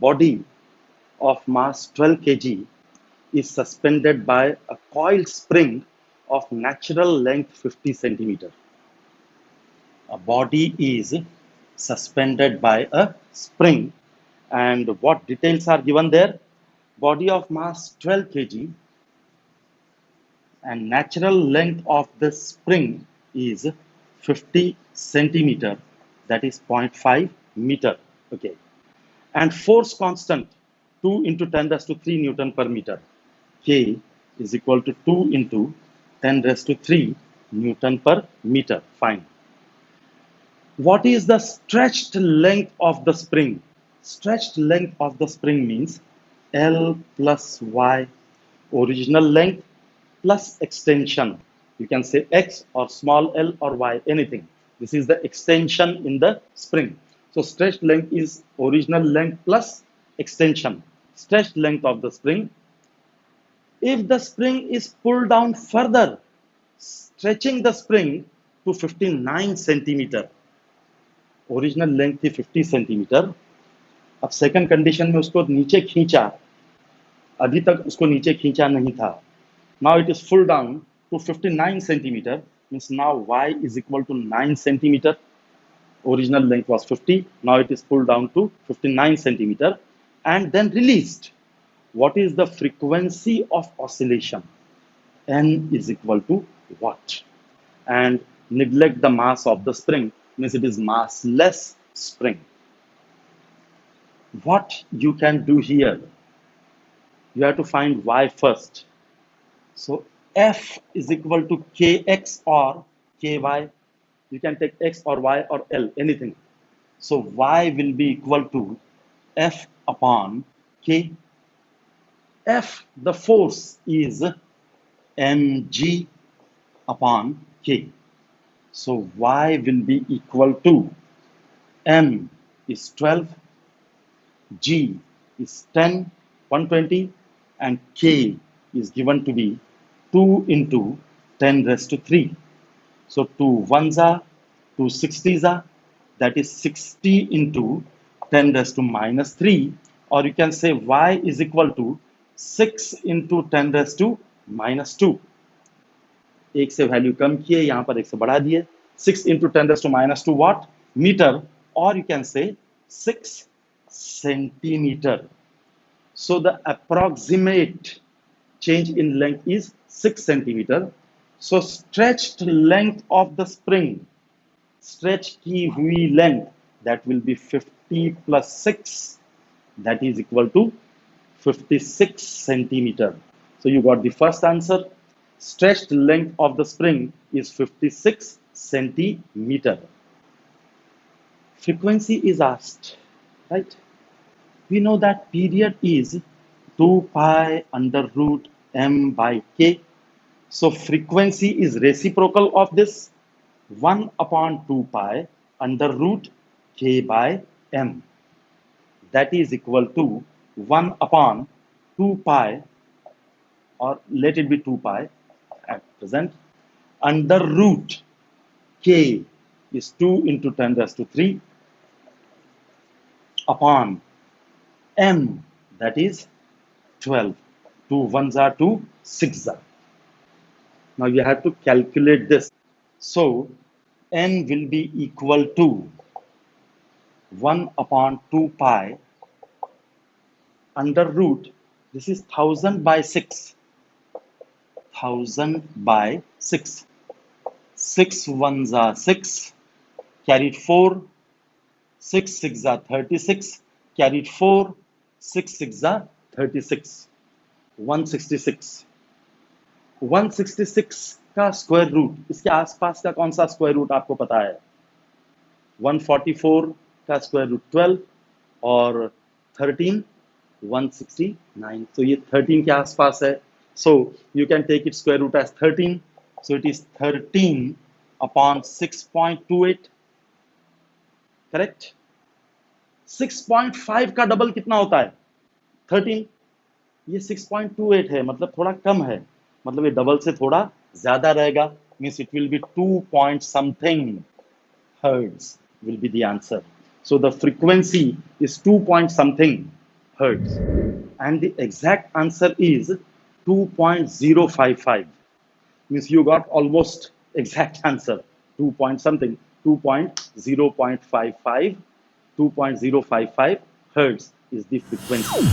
body of mass 12 kg is suspended by a coiled spring of natural length 50 centimeter. A body is suspended by a spring, and what details are given there? Body of mass 12 kg and natural length of the spring is 50 centimeter, that is 0.5 meter. Okay, and force constant 2 into 10 raised to 3 Newton per meter. K is equal to 2 into 10 raised to 3 Newton per meter. Fine. What is the stretched length of the spring? Stretched length of the spring means L plus Y, original length plus extension. You can say X or small l or Y, anything. This is the extension in the spring. So stretched length is original length plus extension. Stretched length of the spring. If the spring is pulled down further, stretching the spring to 59 centimeter, original length थी 50 centimetre, अब second condition में उसको नीचे खींचा, अभी तक उसको नीचे खींचा नहीं था. Now it is pull down to 59 centimetre, means now y is equal to 9 centimeter. Original length was 50, now it is pulled down to 59 centimeter and then released. What is the frequency of oscillation? N is equal to what? And neglect the mass of the spring, means it is massless spring. What you can do here? You have to find y first. So F is equal to kx or ky. You can take x or y or l, anything. So y will be equal to F upon k. F, the force, is mg upon k. So y will be equal to m is 12, g is 10, 120, and k is given to be 2 into 10 raised to 3. So 2 ones are, 2 60s are, that is 60 into 10 raised to minus 3, or you can say y is equal to 6 into 10 raised to minus 2. एक से value कम किए, यहाँ पर एक से बढ़ा दिए. 6 into 10 raised to minus 2 what? Meter, or you can say 6 centimeter. So the approximate change in length is 6 centimeter. So stretched length of the spring, stretch की हुई length, that will be 50 plus 6, that is equal to 56 centimeter. So you got the first answer. Stretched length of the spring is 56 centimeter. Frequency is asked, right? We know that period is 2 pi under root m by k. So frequency is reciprocal of this, 1 upon 2 pi under root k by m. That is equal to 1 upon 2 pi, or let it be 2 pi at present, under root k is 2 into 10 raised to 3 upon m, that is 12. 2 ones are 2 6s are. Now you have to calculate this. So n will be equal to 1 upon 2 pi under root, this is 1000 by 6. 1000 by 6. 6 ones are 6, carried 4, 6 6 are 36, carried 4, 6 6 are 36, 166. 166 का square root, इसके आसपास का कौन सा square root आपको पता है? 144 का स्क्वायर रूट 12 और 13 169. So ये 13 के आसपास है. So you can take its square root as 13. So it is 13 upon 6.28. Correct? 6.5 का डबल कितना होता है? 13. ये 6.28 है, मतलब थोड़ा कम है, मतलब ये डबल से थोड़ा ज्यादा रहेगा. Means it will be 2 point something hertz will be the answer. So the frequency is 2 point something hertz. And the exact answer is 2.055. Means you got almost exact answer. 2 point something, 2.055, 2.055 hertz is the frequency.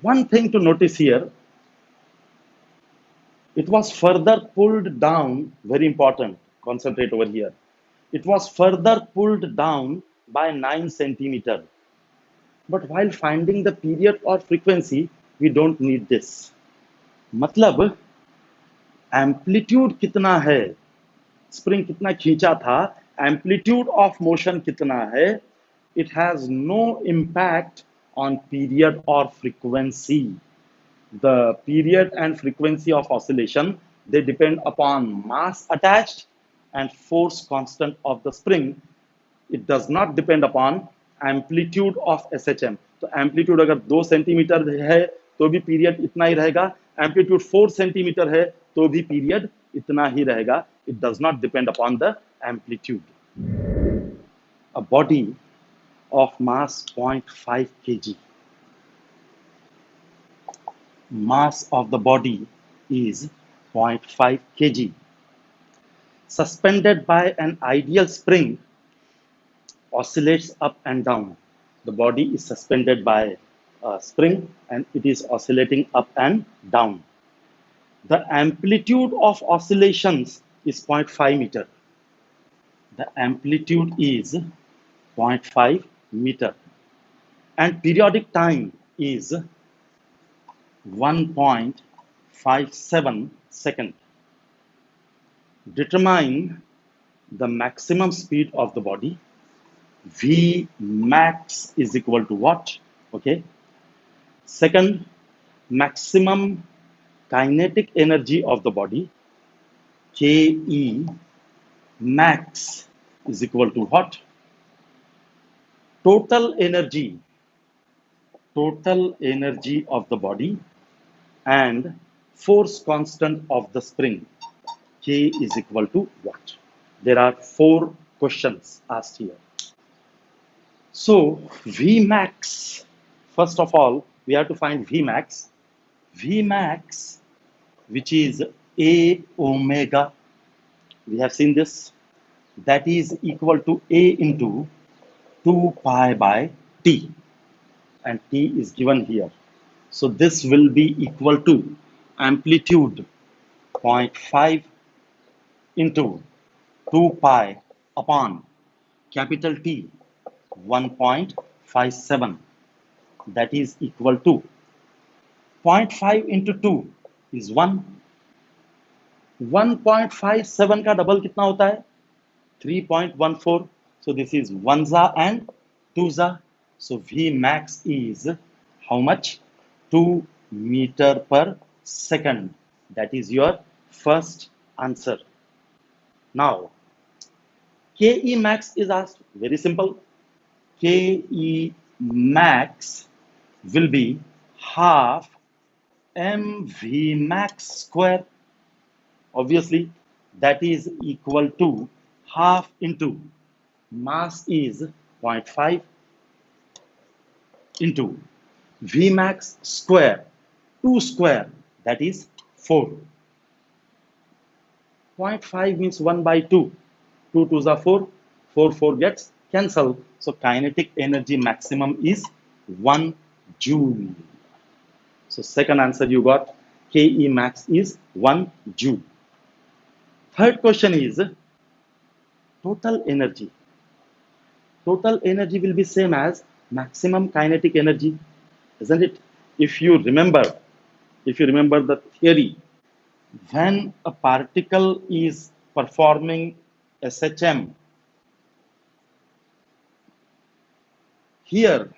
One thing to notice here, it was further pulled down, very important, concentrate over here. It was further pulled down by 9 centimeter. But while finding the period or frequency, we don't need this. मतलब amplitude कितना है, spring कितना खींचा था, amplitude of motion कितना है, it has no impact on period or frequency. The period and frequency of oscillation, they depend upon mass attached and force constant of the spring. It does not depend upon amplitude of SHM. तो amplitude अगर 2 centimetre है तो भी period इतना ही रहेगा, amplitude 4 centimetre है तो भी पीरियड इतना ही रहेगा. It does not depend upon the amplitude. A body of mass 0.5 kg. Mass of the body is 0.5 kg. Suspended by an ideal spring, oscillates up and down. The body is suspended by a spring and it is oscillating up and down. The amplitude of oscillations is 0.5 meter. The amplitude is 0.5 meter. And periodic time is 1.57 second. Determine the maximum speed of the body. V max is equal to what? Okay. Second, maximum kinetic energy of the body. Ke max is equal to what? Total energy of the body and force constant of the spring. K is equal to what? There are 4 questions asked here. So Vmax, first of all, we have to find Vmax. Vmax, which is A omega, we have seen this, that is equal to A into 2 pi by T. And T is given here. So this will be equal to amplitude 0.5 into 2 pi upon capital T 1.57, that is equal to 0.5 into 2 is 1. 1.57 का double कितना होता है? 3.14. So this is 1za and 2za. So V max is how much? 2 meter per second. That is your first answer. Now, Ke max is asked. Very simple. Ke max will be half mv max square. Obviously, that is equal to half into mass is 0.5 into Vmax square, 2 square, that is 4. 0.5 means 1 by 2. 2 2s are 4. 4 4 gets cancelled. So kinetic energy maximum is 1 joule. So second answer you got, Ke max is 1 joule. Third question is total energy. Total energy will be same as maximum kinetic energy, isn't it? If you remember the theory, when a particle is performing SHM, here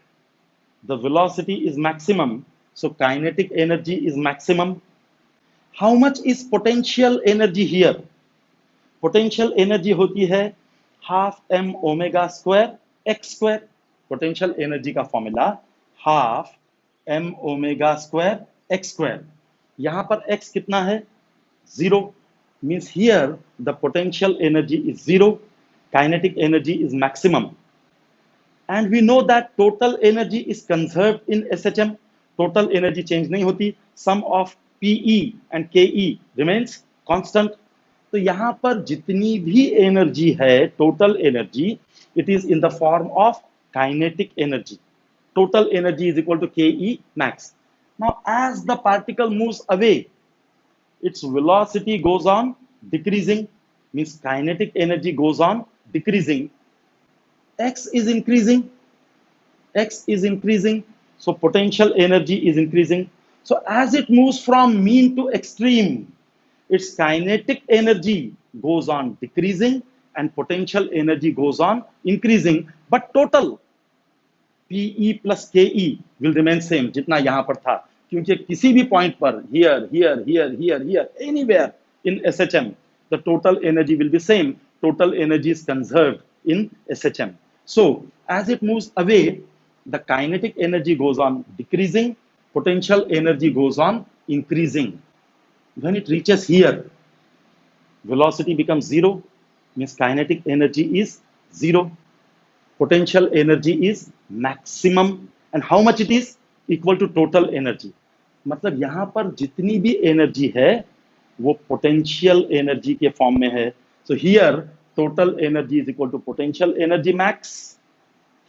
the velocity is maximum, so kinetic energy is maximum. How much is potential energy here? Potential energy होती है half m omega square x square. Potential energy का formula half m omega square x square. यहाँ पर x कितना है? 0. Means here the potential energy is 0, kinetic energy is maximum. And we know that total energy is conserved in SHM. Total energy change नहीं होती. Sum of PE and KE remains constant. तो यहाँ पर जितनी भी energy है, total energy, it is in the form of kinetic energy. Total energy is equal to KE max. Now, as the particle moves away, its velocity goes on decreasing, means kinetic energy goes on decreasing. X is increasing, so potential energy is increasing. So as it moves from mean to extreme, its kinetic energy goes on decreasing and potential energy goes on increasing, but total PE plus KE will remain same जितना यहाँ पर था, क्योंकि किसी भी point पर here, anywhere in SHM, the total energy will be same. Total energy is conserved in SHM. So as it moves away, the kinetic energy goes on decreasing, potential energy goes on increasing. When it reaches here, velocity becomes 0, means kinetic energy is 0. Potential energy is maximum, and how much it is? Equal to total energy. मतलब यहाँ पर जितनी भी energy है वो potential energy के फॉर्म में है. So here total energy is equal to potential energy max.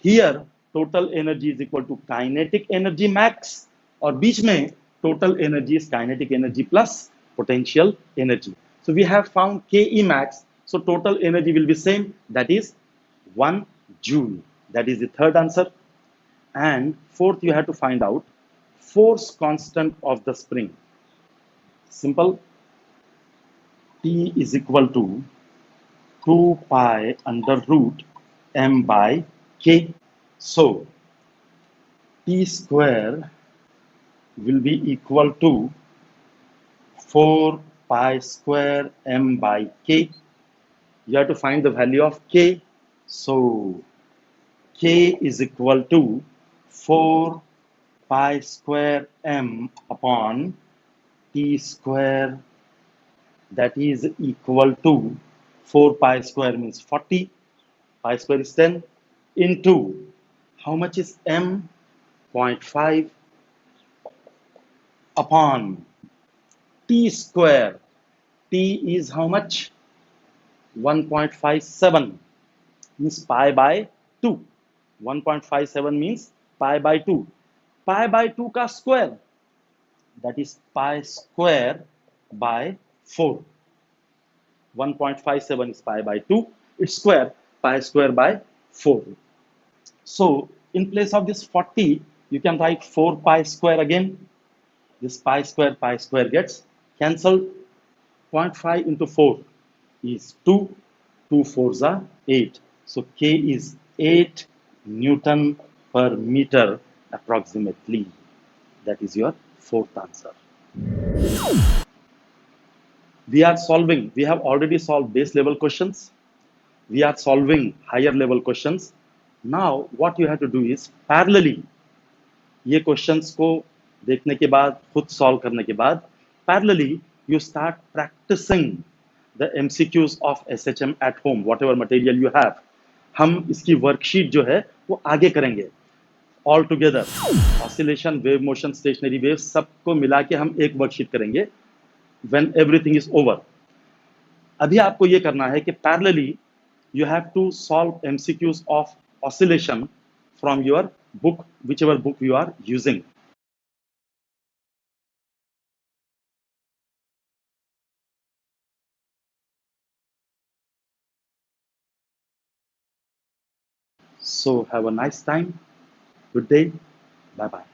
Here total energy is equal to kinetic energy max, और बीच में total energy is kinetic energy plus potential energy. So we have found KE max. So total energy will be same, that is 1 joule. That is the third answer. And fourth, you have to find out force constant of the spring. Simple. T is equal to 2 pi under root m by k. So T square will be equal to 4 pi square m by k. You have to find the value of k. So k is equal to 4 pi square m upon t square, that is equal to 4 pi square means 40, pi square is 10, into how much is m? 0.5 upon t square. T is how much? 1.57, means pi by 2. 1.57 means pi by 2. Pi by 2 का square, that is pi square by 4. 1.57 is pi by 2. Its square, pi square by 4. So in place of this 40, you can write 4 pi square again. This pi square gets cancelled. 0.5 into 4 is 2. 2 fours are 8. So K is 8 Newton per meter approximately. That is your fourth answer. We are solving, we have already solved base level questions. We are solving higher level questions. Now what you have to do is parallelly ये questions को देखने के बाद, खुद solve करने के बाद, parallelly you start practicing the MCQs of SHM at home, whatever material you have. हम इसकी वर्कशीट जो है वो आगे करेंगे. All together, oscillation, wave motion, stationary waves, सबको मिला के हम एक वर्कशीट करेंगे when everything is over. अभी आपको ये करना है कि parallelly you have to solve MCQs of oscillation from your book, whichever book you are using. So have a nice time. Good day. Bye bye.